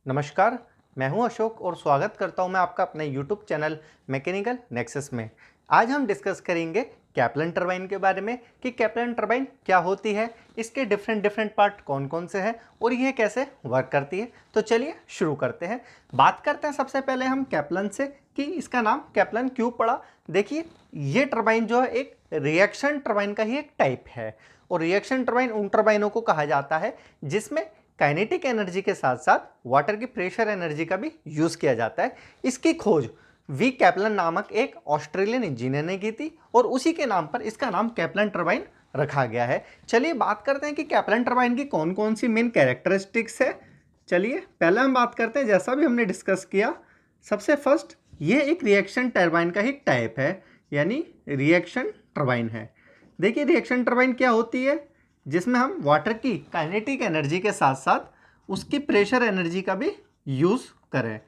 नमस्कार, मैं हूं अशोक और स्वागत करता हूं मैं आपका अपने YouTube चैनल मैकेनिकल नेक्सस में। आज हम डिस्कस करेंगे कैप्लन टरबाइन के बारे में कि कैप्लन टरबाइन क्या होती है, इसके डिफरेंट पार्ट कौन कौन से हैं और ये कैसे वर्क करती है। तो चलिए शुरू करते हैं। बात करते हैं सबसे पहले हम कैप्लन से कि इसका नाम कैप्लन क्यों पड़ा। देखिए, ये टरबाइन जो है एक रिएक्शन टरबाइन का ही एक टाइप है और रिएक्शन टरबाइन उन टरबाइनों को कहा जाता है जिसमें काइनेटिक एनर्जी के साथ साथ वाटर की प्रेशर एनर्जी का भी यूज किया जाता है। इसकी खोज वी कैप्लन नामक एक ऑस्ट्रेलियन इंजीनियर ने की थी और उसी के नाम पर इसका नाम कैप्लन टरबाइन रखा गया है। चलिए बात करते हैं कि कैप्लन टरबाइन की कौन कौन सी मेन कैरेक्टरिस्टिक्स है। चलिए पहले हम बात करते हैं, जैसा भी हमने डिस्कस किया, सबसे फर्स्ट ये एक रिएक्शन टरबाइन का ही टाइप है, यानी रिएक्शन टरबाइन है। देखिए, रिएक्शन टरबाइन क्या होती है, जिसमें हम वाटर की काइनेटिक एनर्जी के साथ साथ उसकी प्रेशर एनर्जी का भी यूज़ करें,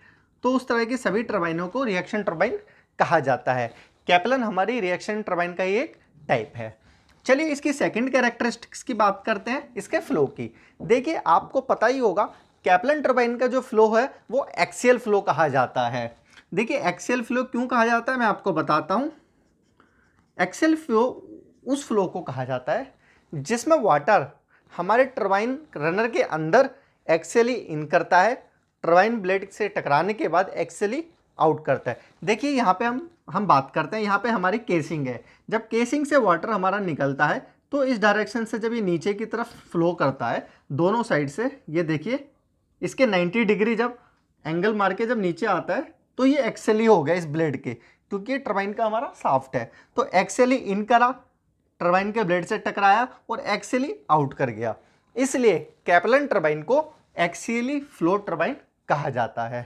तो उस तरह की सभी टरबाइनों को रिएक्शन टरबाइन कहा जाता है। कैप्लन हमारी रिएक्शन टरबाइन का ही एक टाइप है। चलिए इसकी सेकंड कैरेक्टरिस्टिक्स की बात करते हैं, इसके फ्लो की। देखिए, आपको पता ही होगा कैप्लन टरबाइन का जो फ्लो है वो एक्सियल फ्लो कहा जाता है। देखिए, एक्सियल फ्लो क्यों कहा जाता है मैं आपको बताता हूँ। एक्सियल फ्लो उस फ्लो को कहा जाता है जिसमें वाटर हमारे टरबाइन रनर के अंदर एक्सियली इन करता है, टरबाइन ब्लेड से टकराने के बाद एक्सियली आउट करता है। देखिए, यहाँ पे हम बात करते हैं, यहाँ पे हमारी केसिंग है। जब केसिंग से वाटर हमारा निकलता है तो इस डायरेक्शन से जब ये नीचे की तरफ फ्लो करता है दोनों साइड से, ये देखिए इसके 90 डिग्री जब एंगल मार के जब नीचे आता है तो ये एक्सियली हो गया इस ब्लेड के, क्योंकि टरबाइन का हमारा शाफ्ट है। तो एक्सियली इन करा, टरबाइन के ब्लेड से टकराया और एक्सियली आउट कर गया, इसलिए कैप्लन टरबाइन को एक्सियली फ्लो टरबाइन कहा जाता है।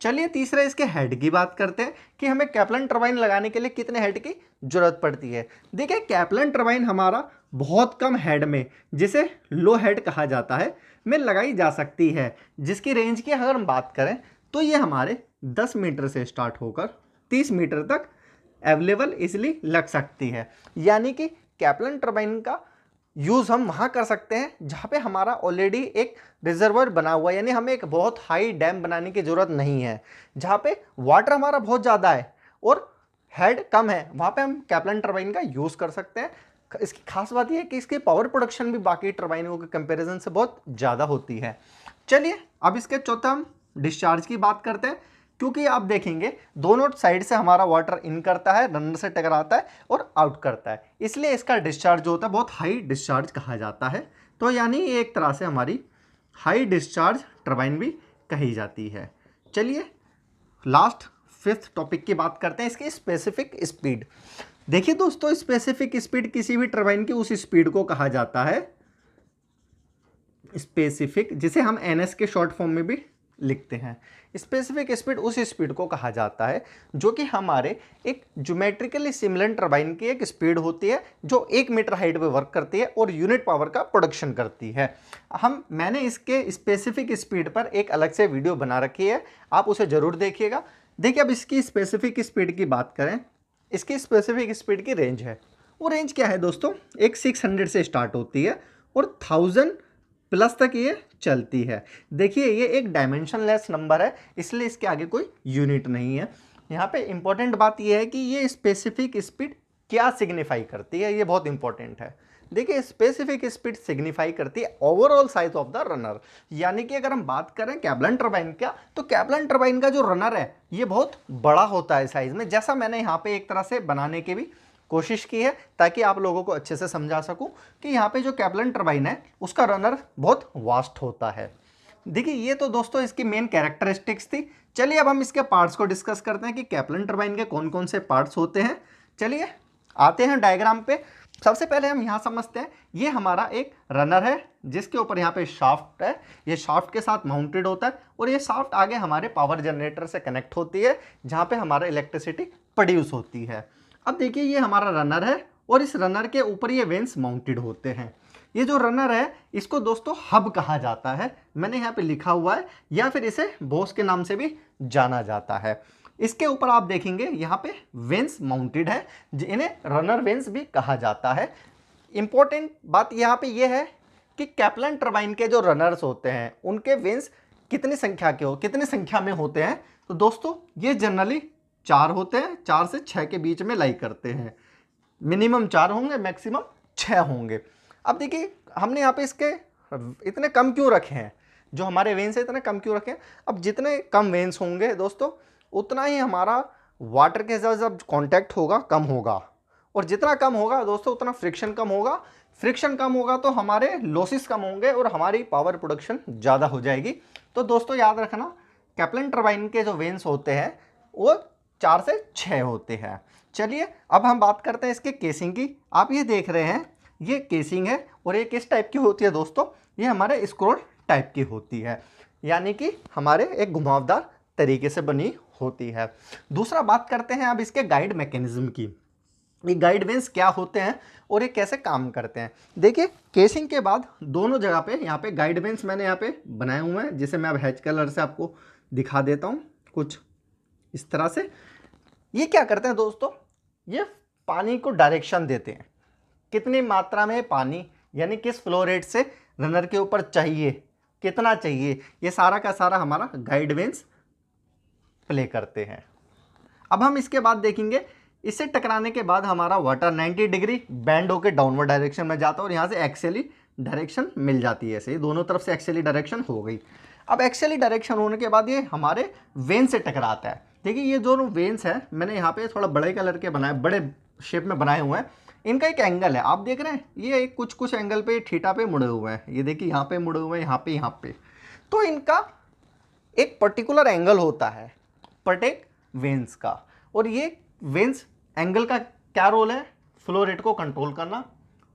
चलिए तीसरा इसके हेड की बात करते हैं कि हमें कैप्लन टरबाइन लगाने के लिए कितने हेड की जरूरत पड़ती है। देखिए, कैप्लन टरबाइन हमारा बहुत कम हेड में, जिसे लो हेड कहा जाता है, में लगाई जा सकती है, जिसकी रेंज की अगर हम बात करें तो ये हमारे 10 मीटर से स्टार्ट होकर 30 मीटर तक अवेलेबल इसलिए लग सकती है। यानी कि कैप्लन टरबाइन का यूज़ हम वहाँ कर सकते हैं जहाँ पे हमारा ऑलरेडी एक रिजर्वर बना हुआ है, यानी हमें एक बहुत हाई डैम बनाने की ज़रूरत नहीं है। जहाँ पे वाटर हमारा बहुत ज़्यादा है और हेड कम है, वहाँ पे हम कैप्लन टरबाइन का यूज़ कर सकते हैं। इसकी खास बात यह है कि इसकी पावर प्रोडक्शन भी बाकी टरबाइनों के कंपेरिजन से बहुत ज़्यादा होती है। चलिए अब इसके चौथा हम डिस्चार्ज की बात करते हैं, क्योंकि आप देखेंगे दोनों साइड से हमारा वाटर इन करता है, रनर से टकराता है और आउट करता है, इसलिए इसका डिस्चार्ज जो होता है बहुत हाई डिस्चार्ज कहा जाता है। तो यानी ये एक तरह से हमारी हाई डिस्चार्ज टरबाइन भी कही जाती है। चलिए लास्ट फिफ्थ टॉपिक की बात करते हैं, इसकी स्पेसिफिक स्पीड। देखिए दोस्तों, स्पेसिफिक स्पीड किसी भी टरबाइन की उस स्पीड को कहा जाता है स्पेसिफिक, जिसे हम एनएस के शॉर्ट फॉर्म में भी लिखते हैं। स्पेसिफिक स्पीड उस स्पीड को कहा जाता है जो कि हमारे एक ज्योमेट्रिकली सिमिलर टरबाइन की एक स्पीड होती है जो 1 मीटर हाइट पे वर्क करती है और यूनिट पावर का प्रोडक्शन करती है। मैंने इसके स्पेसिफिक स्पीड पर एक अलग से वीडियो बना रखी है, आप उसे ज़रूर देखिएगा। देखिए, अब इसकी स्पेसिफिक स्पीड की बात करें, इसकी स्पेसिफिक स्पीड की रेंज है। वो रेंज क्या है दोस्तों, एक 600 से स्टार्ट होती है और 1000 प्लस तक ये चलती है। देखिए, ये एक डायमेंशनलेस नंबर है, इसलिए इसके आगे कोई यूनिट नहीं है। यहाँ पे इंपॉर्टेंट बात ये है कि ये स्पेसिफिक स्पीड क्या सिग्निफाई करती है, ये बहुत इंपॉर्टेंट है। देखिए, स्पेसिफिक स्पीड सिग्निफाई करती है overall size of the runner. यानी कि अगर हम बात करें कैप्लन टरबाइन का, तो कैप्लन टरबाइन का जो रनर है ये बहुत बड़ा होता है साइज में, जैसा मैंने यहाँ पे एक तरह से बनाने की भी कोशिश की है ताकि आप लोगों को अच्छे से समझा सकूं कि यहाँ पे जो कैप्लन टरबाइन है उसका रनर बहुत वास्ट होता है। देखिए, ये तो दोस्तों इसकी मेन कैरेक्टरिस्टिक्स थी। चलिए अब हम इसके पार्ट्स को डिस्कस करते हैं कि कैप्लन टरबाइन के कौन कौन से पार्ट्स होते हैं। चलिए आते हैं डायग्राम पे। सबसे पहले हम यहाँ समझते हैं, ये हमारा एक रनर है जिसके ऊपर यहाँ पे शाफ्ट है, ये शाफ्ट के साथ माउंटेड होता है और ये शाफ्ट आगे हमारे पावर जनरेटर से कनेक्ट होती है जहाँ पे हमारा इलेक्ट्रिसिटी प्रोड्यूस होती है। अब देखिए, ये हमारा रनर है और इस रनर के ऊपर ये वेंस माउंटेड होते हैं। ये जो रनर है इसको दोस्तों हब कहा जाता है, मैंने यहाँ पे लिखा हुआ है, या फिर इसे बोस के नाम से भी जाना जाता है। इसके ऊपर आप देखेंगे यहाँ पे वेंस माउंटेड है, इन्हें रनर वेंस भी कहा जाता है। इंपॉर्टेंट बात यहाँ पे ये है कि कैप्लन टरबाइन के जो रनर्स होते हैं उनके वेंस कितनी संख्या में होते हैं, तो दोस्तों ये जनरली 4 होते हैं, 4 से 6 के बीच में लाई करते हैं। मिनिमम 4 होंगे, मैक्सिमम 6 होंगे। अब देखिए हमने यहाँ पे इसके इतने कम क्यों रखे हैं, जो हमारे वेन्स है इतने कम क्यों रखे हैं। अब जितने कम वेन्स होंगे दोस्तों उतना ही हमारा वाटर के साथ जब कॉन्टैक्ट होगा कम होगा, और जितना कम होगा दोस्तों उतना फ्रिक्शन कम होगा। फ्रिक्शन कम होगा तो हमारे लॉसेस कम होंगे और हमारी पावर प्रोडक्शन ज़्यादा हो जाएगी। तो दोस्तों याद रखना, कैप्लन टरबाइन के जो वेन्स होते हैं वो 4 से 6 होते हैं। चलिए अब हम बात करते हैं इसके केसिंग की। आप ये देख रहे हैं ये केसिंग है, और ये किस टाइप की होती है दोस्तों, ये हमारे स्क्रोल टाइप की होती है, यानी कि हमारे एक घुमावदार तरीके से बनी होती है। दूसरा बात करते हैं अब इसके गाइड मैकेनिज्म की। ये गाइड वेन्स क्या होते हैं और ये कैसे काम करते हैं। देखिए केसिंग के बाद दोनों जगह पे यहाँ पे गाइड वेन्स मैंने यहाँ पे बनाए हुए हैं, जिसे मैं अब हैच कलर से आपको दिखा देता हूँ कुछ इस तरह से। ये क्या करते हैं दोस्तों, ये पानी को डायरेक्शन देते हैं, कितनी मात्रा में पानी यानी किस फ्लो रेट से रनर के ऊपर चाहिए, कितना चाहिए, ये सारा का सारा हमारा गाइड वेन्स प्ले करते हैं। अब हम इसके बाद देखेंगे, इससे टकराने के बाद हमारा वाटर 90 डिग्री बैंड होकर डाउनवर्ड डायरेक्शन में जाता है और यहाँ से एक्सेली डायरेक्शन मिल जाती है। ऐसे दोनों तरफ से एक्सेली डायरेक्शन हो गई। अब एक्सेली डायरेक्शन होने के बाद ये हमारे वेन से टकराता है। देखिए ये दोनों वेन्स हैं, मैंने यहाँ पे थोड़ा बड़े कलर के बनाए, बड़े शेप में बनाए हुए हैं। इनका एक एंगल है, आप देख रहे हैं ये कुछ एंगल पे थीटा पे मुड़े हुए हैं। ये देखिए यहाँ पे मुड़े हुए हैं, यहाँ पे। तो इनका एक पर्टिकुलर एंगल होता है प्रत्येक वेन्स का, और ये वेन्स एंगल का क्या रोल है, फ्लो रेट को कंट्रोल करना,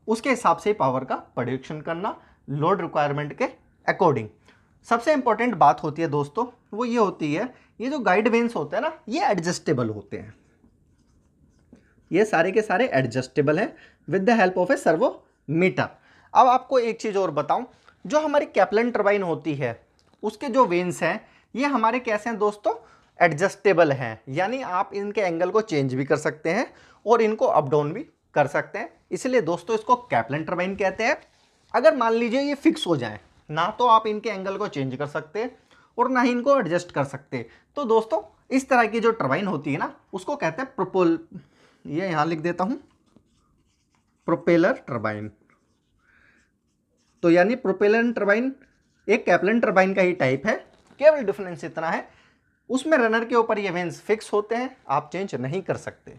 उसके हिसाब से पावर का प्रोडक्शन करना लोड रिक्वायरमेंट के अकॉर्डिंग। सबसे इंपॉर्टेंट बात होती है दोस्तों वो ये होती है, ये जो गाइड वेन्स होते हैं ना ये एडजस्टेबल होते हैं। ये सारे के सारे एडजस्टेबल हैं with the help of a servo meter. अब आपको एक चीज़ और बताऊं, जो हमारी कैप्लन टरबाइन होती है उसके जो वेन्स हैं ये हमारे कैसे हैं दोस्तों, एडजस्टेबल हैं, यानी आप इनके एंगल को चेंज भी कर सकते हैं और इनको अप डाउन भी कर सकते हैं। इसलिए दोस्तों इसको कैप्लन टरबाइन कहते हैं। अगर मान लीजिए ये फिक्स हो जाए, ना तो आप इनके एंगल को चेंज कर सकते और ना ही इनको एडजस्ट कर सकते, तो दोस्तों इस तरह की जो टरबाइन होती है ना उसको कहते हैं प्रोपोल, ये यहाँ लिख देता हूँ, प्रोपेलर टरबाइन। तो यानी प्रोपेलर टरबाइन एक कैप्लन टरबाइन का ही टाइप है, केवल डिफरेंस इतना है उसमें रनर के ऊपर ये वेन्स फिक्स होते हैं, आप चेंज नहीं कर सकते।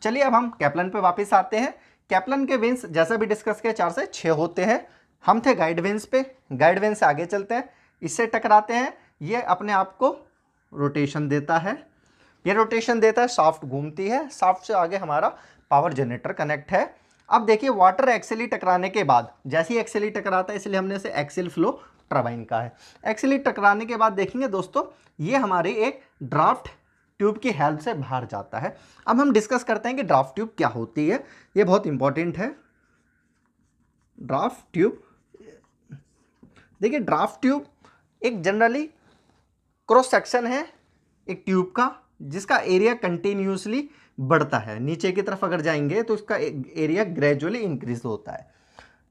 चलिए अब हम कैप्लन पे वापस आते हैं। कैप्लन के वेन्स जैसा भी डिस्कस किया 4 से 6 होते हैं। हम थे गाइड वेन्स पे, गाइड वेन्स से आगे चलते हैं, इससे टकराते हैं, ये अपने आप को रोटेशन देता है, ये रोटेशन देता है, शाफ्ट घूमती है, शाफ्ट से आगे हमारा पावर जनरेटर कनेक्ट है। अब देखिए वाटर एक्सेली टकराने के बाद, जैसे ही एक्सेली टकराता है इसलिए हमने इसे एक्सेल फ्लो टरबाइन का है। एक्सेली टकराने के बाद देखेंगे दोस्तों ये हमारी एक ड्राफ्ट ट्यूब की हेल्प से बाहर जाता है। अब हम डिस्कस करते हैं कि ड्राफ्ट ट्यूब क्या होती है, ये बहुत इंपॉर्टेंट है। ड्राफ्ट ट्यूब, देखिए ड्राफ्ट ट्यूब एक जनरली क्रॉस सेक्शन है एक ट्यूब का, जिसका एरिया कंटिन्यूसली बढ़ता है। नीचे की तरफ अगर जाएंगे तो इसका एरिया ग्रेजुअली इंक्रीज होता है।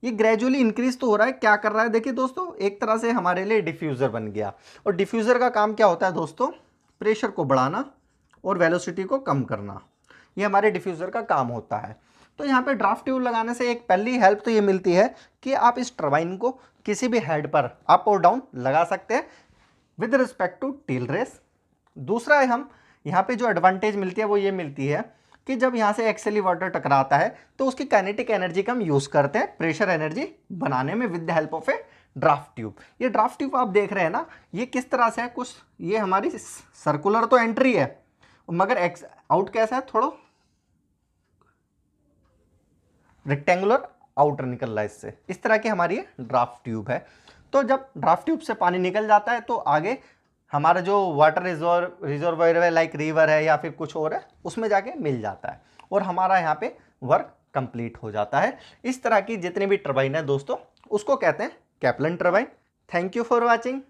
ये ग्रेजुअली इंक्रीज तो हो रहा है, क्या कर रहा है, देखिए दोस्तों एक तरह से हमारे लिए डिफ्यूज़र बन गया। और डिफ्यूज़र का काम क्या होता है दोस्तों, प्रेशर को बढ़ाना और वेलोसिटी को कम करना, ये हमारे डिफ्यूज़र का काम होता है। तो यहाँ पे ड्राफ्ट ट्यूब लगाने से एक पहली हेल्प तो ये मिलती है कि आप इस टरबाइन को किसी भी हेड पर अप और डाउन लगा सकते हैं with respect to tail race. दूसरा हम यहाँ पे जो एडवांटेज मिलती है वो ये मिलती है कि जब यहाँ से एक्सेली वाटर टकराता है तो उसकी काइनेटिक एनर्जी का हम यूज़ करते हैं प्रेशर एनर्जी बनाने में with the help of A draft tube. ये ड्राफ्ट ट्यूब आप देख रहे हैं ना, ये किस तरह से है, कुछ ये हमारी सर्कुलर तो एंट्री है मगर आउट कैसा है, थोड़ा रेक्टेंगुलर आउटर निकल रहा है इससे, इस तरह की हमारी ड्राफ्ट ट्यूब है। तो जब ड्राफ्ट ट्यूब से पानी निकल जाता है तो आगे हमारा जो वाटर रिजर्वायर है, लाइक रिवर है या फिर कुछ और है, उसमें जाके मिल जाता है और हमारा यहाँ पे वर्क कंप्लीट हो जाता है। इस तरह की जितनी भी टरबाइन है दोस्तों उसको कहते हैं Kaplan turbine. Thank you for watching.